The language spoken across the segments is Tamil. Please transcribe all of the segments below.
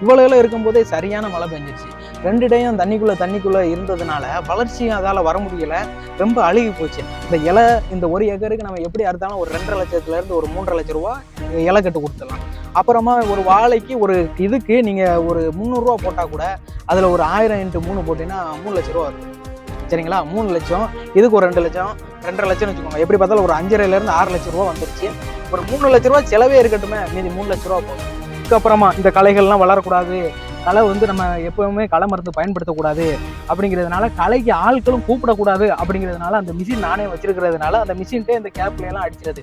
இவ்வளவு இருக்கும்போதே சரியான மழை பெஞ்சிருச்சு. 2 டேயும் தண்ணிக்குள்ள இருந்ததுனால வளர்ச்சியும் அதால வர முடியல. ரொம்ப அழுகி போச்சு. இந்த இலை இந்த 1 ஏக்கருக்கு நம்ம எப்படி அறுத்தாலும் ஒரு 2,50,000 லட்சத்துல ஒரு 3,50,000 ரூபா இலை கட்டு கொடுத்துடலாம். அப்புறமா ஒரு வாழைக்கு ஒரு இதுக்கு நீங்க ஒரு 300 ரூபா போட்டா கூட அதுல ஒரு 1000 × 3 போட்டீங்கன்னா 3 லட்சம் ரூபா வரும். சரிங்களா? 3 லட்சம், இதுக்கு ஒரு 2 லட்சம், 2,50,000 லட்சம் வச்சுக்கோங்க. எப்படி பார்த்தாலும் ஒரு 5,500 6 லட்சம் ரூபா வந்துருச்சு. ஒரு 3 லட்சம் ரூபா செலவே இருக்கட்டுமே, மீதி 3 லட்சம் ரூபா போகும். இதுக்கப்புறமா இந்த களைகள்லாம் வளரக்கூடாது, களை நம்ம எப்பவுமே களை மருந்து பயன்படுத்தக்கூடாது அப்படிங்கிறதுனால, களைக்கு ஆட்களும் கூப்பிடக்கூடாது அப்படிங்கிறதுனால அந்த மிஷின் நானே வச்சிருக்கிறதுனால அந்த மிஷின்ட்டே இந்த கேப்ல எல்லாம் அடிச்சிருது.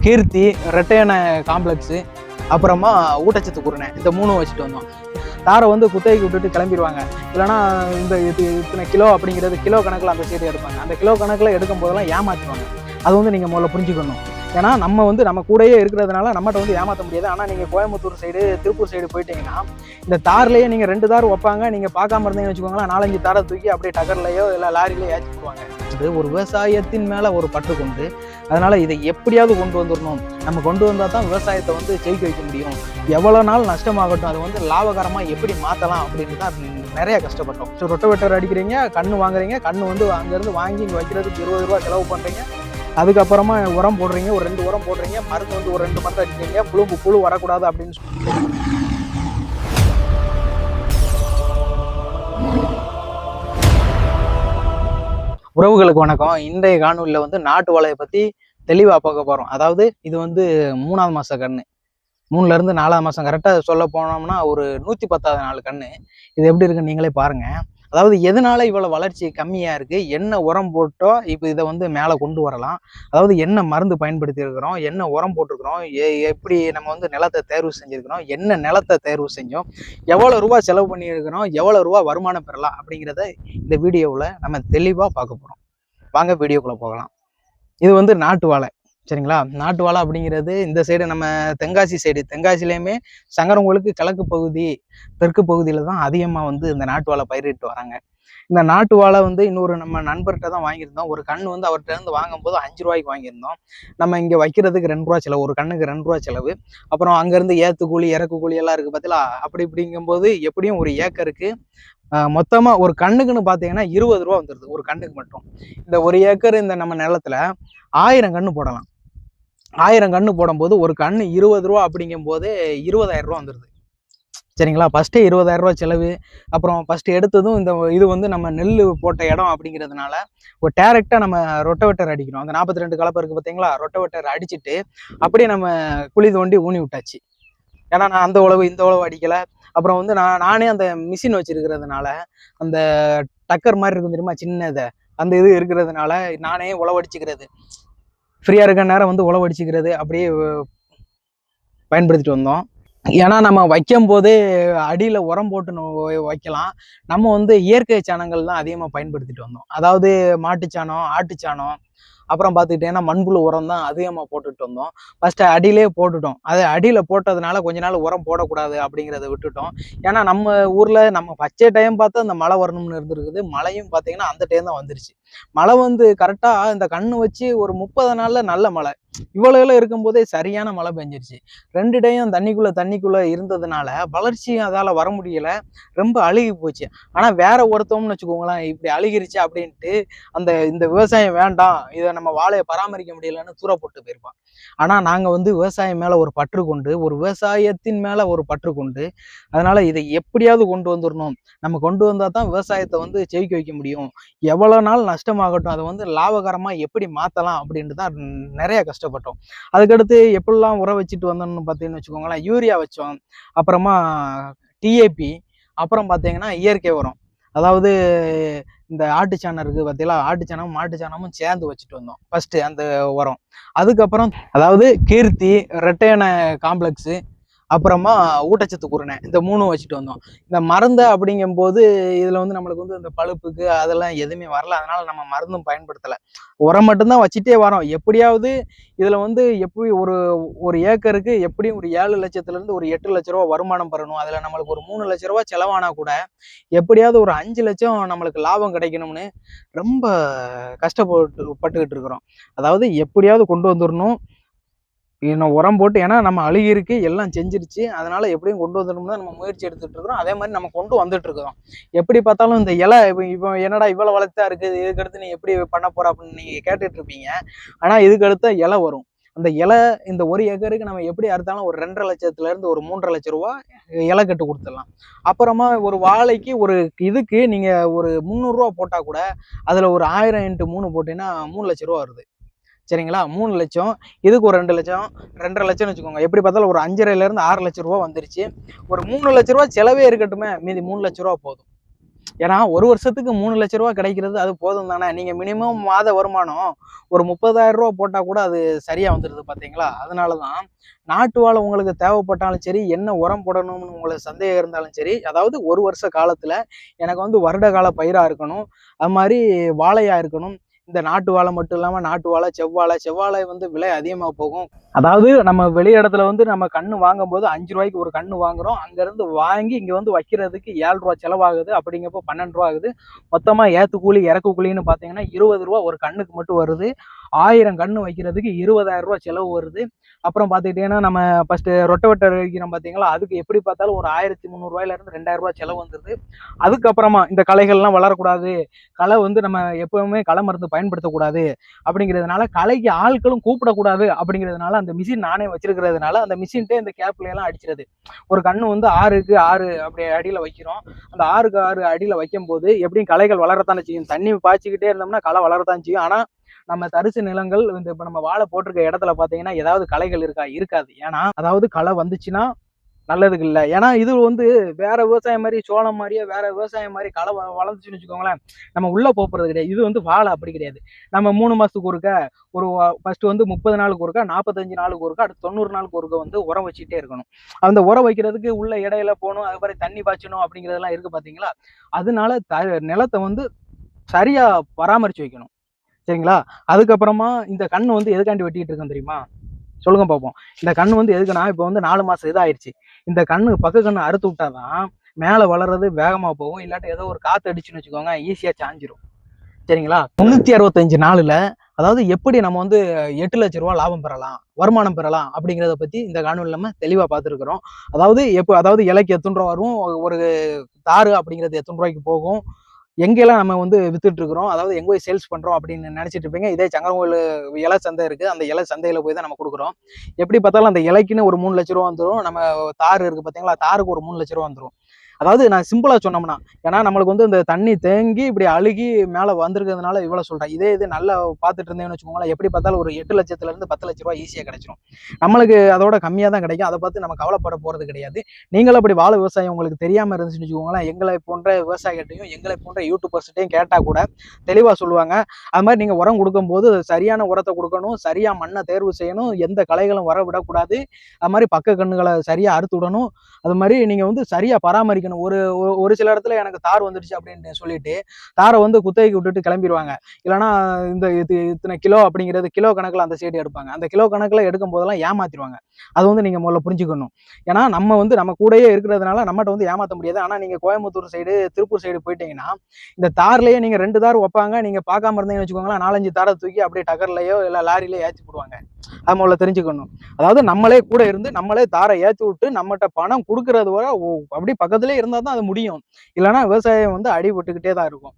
கீர்த்தி, ரெட்டையான காம்ப்ளெக்ஸ், அப்புறமா ஊட்டச்சத்து குருணை, இந்த 3 வச்சுட்டு வந்தோம். தாரை குத்தகைக்கு விட்டுட்டு கிளம்பிடுவாங்க. இல்லைன்னா இந்த இத்தனை கிலோ அப்படிங்கிறது கிலோ கணக்கில் அந்த சைடு எடுப்பாங்க. அந்த கிலோ கணக்கில் எடுக்கும் போதெல்லாம் ஏமாற்றுவாங்க. அது நீங்கள் முதல்ல புரிஞ்சுக்கணும். ஏன்னா நம்ம கூடயே இருக்கிறதுனால நம்மகிட்ட ஏமாற்ற முடியாது. ஆனால் நீங்கள் கோயம்புத்தூர் சைடு, திருப்பூர் சைடு போயிட்டீங்கன்னா இந்த தார்லேயே நீங்கள் 2 தார் வைப்பாங்க. நீங்கள் பார்க்காம இருந்தீங்கன்னு வச்சுக்கோங்களேன், 4-5 தாரை தூக்கி அப்படியே டகர்லையோ இல்லை லாரிலையோ ஏற்றி போடுவாங்க. ஒரு விவசாயத்தின் மேலே ஒரு பற்று கொண்டு, அதனால இதை எப்படியாவது கொண்டு வந்துடணும். நம்ம கொண்டு வந்தால் தான் விவசாயத்தை ஜெயிக்க வைக்க முடியும். எவ்வளோ நாள் நஷ்டமாகட்டும், அதை லாபகரமாக எப்படி மாற்றலாம் அப்படின்னு தான் நிறைய கஷ்டப்பட்டோம். ரொட்டவேட்டர் அடிக்கிறீங்க, கண்ணு வாங்குறீங்க, கண்ணு அங்கேருந்து வாங்கி இங்கே வைக்கிறதுக்கு 20 ரூபா செலவு பண்ணுறீங்க. அதுக்கப்புறமா உரம் போடுறீங்க, ஒரு 2 உரம் போடுறீங்க, மருந்து ஒரு 2 மருந்து அடிக்கிறீங்க, புழு வரக்கூடாது அப்படின்னு சொல்லி. உறவுகளுக்கு வணக்கம். இன்றைய காணொலியில் நாட்டு வாழையை பற்றி தெளிவாக பார்க்க போகிறோம். அதாவது இது 3ஆவது மாத கன்று, 3ல இருந்து 4ஆவது மாதம் கரெக்டாக சொல்ல போனோம்னா ஒரு 110வது நாள் கன்று. இது எப்படி இருக்குன்னு நீங்களே பாருங்கள். அதாவது எதனால இவ்வளோ வளர்ச்சி கம்மியாக இருக்குது, என்ன உரம் போட்டோ இப்போ இதை மேலே கொண்டு வரலாம், அதாவது என்ன மருந்து பயன்படுத்தி இருக்கிறோம், என்ன உரம் போட்டிருக்கிறோம், எப்படி நம்ம நிலத்தை தேர்வு செஞ்சுருக்கிறோம், என்ன நிலத்தை தேர்வு செஞ்சோம், எவ்வளோ ரூபா செலவு பண்ணியிருக்கிறோம், எவ்வளோ ரூபா வருமானம் பெறலாம் அப்படிங்கிறத இந்த வீடியோவில் நம்ம தெளிவாக பார்க்க போகிறோம். வாங்க வீடியோக்குள்ளே போகலாம். இது நாட்டு வாழை. சரிங்களா? நாட்டு வாழை அப்படிங்கிறது இந்த சைடு நம்ம தென்காசி சைடு, தென்காசிலையுமே சங்கரங்கோலுக்கு கிழக்கு பகுதி, தெற்கு பகுதியில் தான் அதிகமாக இந்த நாட்டு வாழை பயிரிட்டு வராங்க. இந்த நாட்டு வாழை இன்னொரு நம்ம நண்பர்கிட்ட தான் வாங்கியிருந்தோம். ஒரு கண் அவர்கிட்ட இருந்து வாங்கும்போது 5 ரூபாய்க்கு வாங்கியிருந்தோம். நம்ம இங்கே வைக்கிறதுக்கு 2 ரூபா செலவு, ஒரு கண்ணுக்கு 2 ரூபா செலவு. அப்புறம் அங்கேருந்து ஏற்று கூலி, இறக்கு கூலி எல்லாம் இருக்குது பார்த்தீங்களா? அப்படி இப்படிங்கும்போது எப்படியும் ஒரு ஏக்கருக்கு மொத்தமாக ஒரு கண்ணுக்குன்னு பார்த்தீங்கன்னா 20 ரூபா வந்துடுது ஒரு கண்ணுக்கு மட்டும். இந்த 1 ஏக்கர் இந்த நம்ம நிலத்துல 1000 கன்று போடலாம். 1000 கன்று போடும்போது ஒரு கன்று 20 ரூபா அப்படிங்கும் போது 20,000 ரூபா வந்துடுது. சரிங்களா? ஃபஸ்ட்டே 20,000 ரூபா செலவு. அப்புறம் ஃபஸ்ட்டு எடுத்ததும் இது நம்ம நெல் போட்ட இடம் அப்படிங்கிறதுனால ஒரு டேரெக்டாக நம்ம ரொட்டவேட்டர் அடிக்கணும். அந்த 42 கலப்பை இருக்குது பார்த்தீங்களா? ரொட்டவேட்டர் அடிச்சுட்டு அப்படியே நம்ம குழி தோண்டி ஊனி விட்டாச்சு. ஏன்னா நான் அந்த உழவு இந்த உழவு அடிக்கலை. அப்புறம் நானே அந்த மிஷின் வச்சிருக்கிறதுனால அந்த டக்கர் மாதிரி இருக்கும் தெரியுமா, சின்னதை, அந்த இது இருக்கிறதுனால நானே உழவடிச்சுக்கிறது, ஃப்ரீயாக இருக்க நேரம் உழவடிச்சுக்கிறது அப்படியே பயன்படுத்திட்டு வந்தோம். ஏன்னா நம்ம வைக்கும் போதே அடியில் உரம் போட்டு வைக்கலாம். நம்ம இயற்கை சாணங்கள் தான் அதிகமாக பயன்படுத்திட்டு வந்தோம். அதாவது மாட்டுச்சாணம், ஆட்டுச்சாணம், அப்புறம் பார்த்துக்கிட்டீங்கன்னா மண்புழு உரம் தான் அதிகமாக போட்டுட்டு வந்தோம். ஃபஸ்ட்டு அடியிலே போட்டுட்டோம். அது அடியில் போட்டதுனால கொஞ்ச நாள் உரம் போடக்கூடாது அப்படிங்கிறத விட்டுட்டோம். ஏன்னா நம்ம ஊரில் நம்ம பச்சை டைம் பார்த்து அந்த மழை வரணும்னு இருந்திருக்குது. மழையும் பார்த்தீங்கன்னா அந்த டைம் தான் வந்துருச்சு. மழை கரெக்டாக இந்த கண்ணு வச்சு ஒரு 30 நாளில் நல்ல மழை. இவ்வளோ இருக்கும்போதே சரியான மழை பெஞ்சிருச்சு. 2 டேயும் தண்ணிக்குள்ள இருந்ததுனால வளர்ச்சியும் அதால் வர முடியலை. ரொம்ப அழுகி போச்சு. ஆனால் வேற ஒருத்தவம்னு வச்சுக்கோங்களேன், இப்படி அழுகிருச்சு அப்படின்ட்டு இந்த விவசாயம் வேண்டாம், இதை நம்ம வாழையை பராமரிக்க முடியலன்னு தூர போட்டு போயிருப்பான். ஆனால் நாங்கள் விவசாயம் மேலே ஒரு பற்று கொண்டு, ஒரு விவசாயத்தின் மேலே ஒரு பற்று கொண்டு, அதனால இதை எப்படியாவது கொண்டு வந்துடணும். நம்ம கொண்டு வந்தால் தான் விவசாயத்தை ஜெயிக்க வைக்க முடியும். எவ்வளோ நாள் நஷ்டமாகட்டும், அதை லாபகரமாக எப்படி மாற்றலாம் அப்படின்ட்டு தான் நிறைய கஷ்டப்பட்டோம். அதுக்கடுத்து எப்படிலாம் உரம் வச்சுட்டு வந்தோம்னு பார்த்தீங்கன்னு வச்சுக்கோங்களேன், யூரியா வச்சோம், அப்புறமா டிஏபி, அப்புறம் பார்த்தீங்கன்னா இயற்கை உரம். அதாவது இந்த ஆட்டுச்சாணம் இருக்குது பார்த்தீங்களா, ஆட்டுச்சாணமும் மாட்டுச்சாணமும் சேர்ந்து வச்சுட்டு வந்தோம் ஃபஸ்ட்டு அந்த உரம். அதுக்கப்புறம் அதாவது கீர்த்தி, ரெட்டையான காம்ப்ளெக்ஸு, அப்புறமா ஊட்டச்சத்து குருணை, இந்த 3 வச்சுட்டு வந்தோம். இந்த மருந்து அப்படிங்கும்போது இதில் நம்மளுக்கு இந்த பழுப்புக்கு அதெல்லாம் எதுவுமே வரல. அதனால நம்ம மருந்தும் பயன்படுத்தலை, உரம் மட்டும்தான் வச்சுட்டே வரோம். எப்படியாவது இதில் எப்படி ஒரு ஏக்கருக்கு எப்படியும் ஒரு 7 லட்சத்துலேருந்து ஒரு 8 லட்ச ரூபா வருமானம் பெறணும். அதில் நம்மளுக்கு ஒரு 3 லட்ச ரூபா செலவானா கூட எப்படியாவது ஒரு 5 லட்சம் நம்மளுக்கு லாபம் கிடைக்கணும்னு ரொம்ப கஷ்டப்பட்டுக்கிட்டு இருக்கிறோம். அதாவது எப்படியாவது கொண்டு வந்துடணும். இன்னும் உரம் போட்டு, ஏன்னா நம்ம அழுகிருக்கு எல்லாம் செஞ்சிருச்சு, அதனால எப்படியும் கொண்டு வந்துடணும்னு தான் நம்ம முயற்சி எடுத்துட்டு இருக்கிறோம். அதே மாதிரி நம்ம கொண்டு வந்துட்டு இருக்கிறோம். எப்படி பார்த்தாலும் இந்த இலை இப்போ என்னடா இவ்வளவு வளர்த்தா இருக்குது, இதுக்கடுத்து நீ எப்படி பண்ண போற அப்படின்னு நீங்க கேட்டுட்டு இருப்பீங்க. ஆனா இதுக்கு அடுத்த இலை வரும். அந்த இலை இந்த 1 ஏக்கருக்கு நம்ம எப்படி அறுத்தாலும் ஒரு 2,50,000 லட்சத்துல இருந்து ஒரு 3,50,000 லட்சம் ரூபாய் இலை கட்டு கொடுத்துடலாம். அப்புறமா ஒரு வாழைக்கு ஒரு இதுக்கு நீங்க ஒரு 300 ரூபா போட்டா கூட அதுல ஒரு 1000 × 3 போட்டீங்கன்னா 3 லட்சம் ரூபா வருது. சரிங்களா? 3 லட்சம், இதுக்கு ஒரு 2 லட்சம், 2,50,000 லட்சம்னு வச்சுக்கோங்க. எப்படி பார்த்தாலும் ஒரு 5,50,000 6 லட்சம் ரூபா வந்துருச்சு. ஒரு 3 லட்சம் ரூபா செலவே இருக்கட்டுமே, மீதி 3 லட்சம் ரூபா போதும். ஏன்னா ஒரு வருஷத்துக்கு 3 லட்சம் ரூபா கிடைக்கிறது அது போதும் தானே. நீங்க மினிமம் மாத வருமானம் ஒரு 30,000 ரூபா போட்டா கூட அது சரியா வந்துருது பாத்தீங்களா. அதனாலதான் நாட்டு வாழை உங்களுக்கு தேவைப்பட்டாலும் சரி, என்ன உரம் போடணும்னு உங்களுக்கு சந்தேகம் இருந்தாலும் சரி, அதாவது ஒரு வருஷ காலத்துல எனக்கு வந்து வருட கால பயிரா இருக்கணும், அது மாதிரி வாழையா இருக்கணும். இந்த நாட்டு வாழை மட்டும் இல்லாம நாட்டு வாழை, செவ்வாழை வந்து விலை அதிகமா போகும். அதாவது நம்ம வெளி இடத்துல வந்து நம்ம கண்ணு வாங்கும் போது 5 ரூபாய்க்கு ஒரு கண்ணு வாங்குறோம். அங்க இருந்து வாங்கி இங்க வந்து வைக்கிறதுக்கு 7 ரூபா செலவாகுது. அப்படிங்கப்போ 12 ரூபா ஆகுது. மொத்தமா ஏத்து கூலி இறக்கு கூலின்னு பாத்தீங்கன்னா 20 ரூபா ஒரு கண்ணுக்கு மட்டும் வருது. 1000 கண்ணு வைக்கிறதுக்கு 20,000 ரூபா செலவு வருது. அப்புறம் பாத்துக்கிட்டீங்கன்னா நம்ம ஃபர்ஸ்ட் ரொட்டவேட்டர் வைக்கிறோம் பாத்தீங்களா, அதுக்கு எப்படி பார்த்தாலும் ஒரு 1,300 ரூபாயில இருந்து 2,000 ரூபாய் செலவு வந்துருது. அதுக்கப்புறமா இந்த களைகள்லாம் வளரக்கூடாது, களை வந்து நம்ம எப்பவுமே களை மருந்து பயன்படுத்தக்கூடாது அப்படிங்கிறதுனால, களைக்கு ஆட்களும் கூப்பிடக்கூடாது அப்படிங்கிறதுனால, அந்த மிஷின் நானே வச்சிருக்கிறதுனால அந்த மிஷின்ட்டே இந்த கேப்ல எல்லாம் அடிச்சிருது. ஒரு கண்ணு வந்து 6க்கு 6 அப்படி அடியில வைக்கிறோம். அந்த 6க்கு 6 அடியில வைக்கும் போது எப்படியும் களைகள் வளரத்தானே செய்யும். தண்ணி பாய்ச்சிக்கிட்டே இருந்தோம்னா களை வளரத்தான் செய்யும். ஆனா நம்ம தரிசு நிலங்கள் இந்த இப்ப நம்ம வாழை போட்டிருக்க இடத்துல பாத்தீங்கன்னா ஏதாவது களைகள் இருக்கா? இருக்காது. ஏன்னா அதாவது களை வந்துச்சுன்னா நல்லதுக்கு இல்லை. ஏன்னா இது வந்து வேற விவசாயம் மாதிரி, சோளம் மாதிரியே வேற விவசாயம் மாதிரி களை வளர்ந்துச்சுன்னு வச்சுக்கோங்களேன், நம்ம உள்ள போறது கிடையாது. இது வந்து வாழை அப்படி கிடையாது. நம்ம 3 மாசத்துக்கு ஒருக்க ஒரு ஃபர்ஸ்ட் வந்து 30 நாளுக்கு ஒருக்கா, 45 நாளுக்கு ஒருக்கா, அடுத்து 90 நாளுக்கு ஒருக்க வந்து உரம் வச்சுட்டே இருக்கணும். அந்த உரம் வைக்கிறதுக்கு உள்ள இடையில போகணும், அது மாதிரி தண்ணி பாய்ச்சணும் அப்படிங்கிறதெல்லாம் இருக்கு பாத்தீங்களா. அதனால நிலத்தை வந்து சரியா பராமரிச்சு வைக்கணும். சரிங்களா. அதுக்கப்புறமா இந்த கண்ணு வந்து எதுக்காண்டி வெட்டிட்டு இருக்கோம் தெரியுமா? சொல்லுங்க பார்ப்போம். இந்த கண்ணு வந்து எதுக்குன்னா, இப்போ வந்து 4 மாசம் இதாயிருச்சு. இந்த கண்ணு பக்க கண்ணு அறுத்து விட்டாதான் மேல வளர்றது வேகமா போகும். இல்லாட்டி ஏதோ ஒரு காத்து அடிச்சுன்னு வச்சுக்கோங்க, ஈஸியா சாஞ்சிரும். சரிங்களா. 365 நாளுல அதாவது எப்படி நம்ம வந்து 8 லட்சம் ரூபாய் லாபம் பெறலாம், வருமானம் பெறலாம் அப்படிங்கிறத பத்தி இந்த காணொலியில நம்ம தெளிவா பார்த்துருக்கிறோம். அதாவது இலைக்கு எத்தனை ரூபா வரும், ஒரு தாரு அப்படிங்கிறது எத்தனை ரூபாய்க்கு போகும், எங்கெல்லாம் நம்ம வந்து வித்துட்டு இருக்கிறோம், அதாவது எங்க போய் சேல்ஸ் பண்றோம் அப்படின்னு நினைச்சிட்டு இருப்பீங்க. இதே சங்கரங்கோயில் இலை சந்தை இருக்கு, அந்த இலை சந்தையில போய் தான் நம்ம கொடுக்குறோம். எப்படி பார்த்தாலும் அந்த இலைக்குன்னு ஒரு 3 லட்சம் ரூபா வந்துடும். நம்ம தார் இருக்கு பாத்தீங்களா, தாருக்கு ஒரு 3 லட்சம் ரூபா வந்துடும். அதாவது நான் சிம்பிளா சொன்னோம்னா, ஏன்னா நம்மளுக்கு வந்து இந்த தண்ணி தேங்கி இப்படி அழுகி மேல வந்திருக்கிறதுனால இவ்வளவு சொல்றேன். இதே இது நல்லா பார்த்துட்டு இருந்தேன்னு வச்சுக்கோங்களேன், எப்படி பார்த்தாலும் ஒரு 8 லட்சத்துல இருந்து 10 லட்சம் ரூபாய் ஈஸியா கிடைச்சிடும். நம்மளுக்கு அதோட கம்மியா தான் கிடைக்கும். அதை பார்த்து நம்ம கவலைப்பட போறது கிடையாது. நீங்களும் அப்படி வாழை விவசாயம் உங்களுக்கு தெரியாம இருந்துச்சுன்னு வச்சுக்கோங்களேன், எங்களை போன்ற விவசாயிகிட்டையும் எங்களை போன்ற யூடியூபர்ஸ்கிட்டையும் கேட்டா கூட தெளிவா சொல்லுவாங்க. அது மாதிரி நீங்க உரம் கொடுக்கும்போது சரியான உரத்தை கொடுக்கணும், சரியா மண்ணை தேர்வு செய்யணும், எந்த களைகளும் வர விடக்கூடாது, அது மாதிரி பக்க கண்ணுகளை சரியா அறுத்து விடணும், அது மாதிரி நீங்க வந்து சரியா பராமரிக்கணும். ஒரு ஒரு சில இடத்துல எனக்கு தார் வந்துடுச்சு அப்படின்னு சொல்லிட்டு தாரை வந்து குத்தகைக்கு விட்டுட்டு கிளம்பிடுவாங்க. இல்லைன்னா இந்த இத்தனை கிலோ அப்படிங்கிறது கிலோ கணக்குல அந்த சைடு எடுப்பாங்க. அந்த கிலோ கணக்குல எடுக்கும் போதெல்லாம் ஏமாத்திடுவாங்க. அது வந்து நீங்க முதல்ல புரிஞ்சுக்கணும். ஏன்னா நம்ம வந்து நம்ம கூடயே இருக்கிறதுனால நம்மகிட்ட வந்து ஏமாத்த முடியாது. ஆனா நீங்க கோயம்புத்தூர் சைடு, திருப்பூர் சைடு போயிட்டீங்கன்னா இந்த தார்லயே நீங்க 2 தார் வைப்பாங்க. நீங்க பார்க்காம இருந்தீங்கன்னு வச்சுக்கோங்களேன், 4-5 தாரை தூக்கி அப்படியே டகர்லயோ இல்ல லாரிலயோ ஏற்றி போடுவாங்க. அது முதல்ல தெரிஞ்சுக்கணும். அதாவது நம்மளே கூட இருந்து நம்மளே தாரை ஏற்றி விட்டு நம்மகிட்ட பணம் கொடுக்கறது வர அப்படி பக்கத்துலேயே இருந்தால் தான் அது முடியும். இல்லைன்னா விவசாயம் வந்து அடிபட்டுக்கிட்டே தான் இருக்கும்.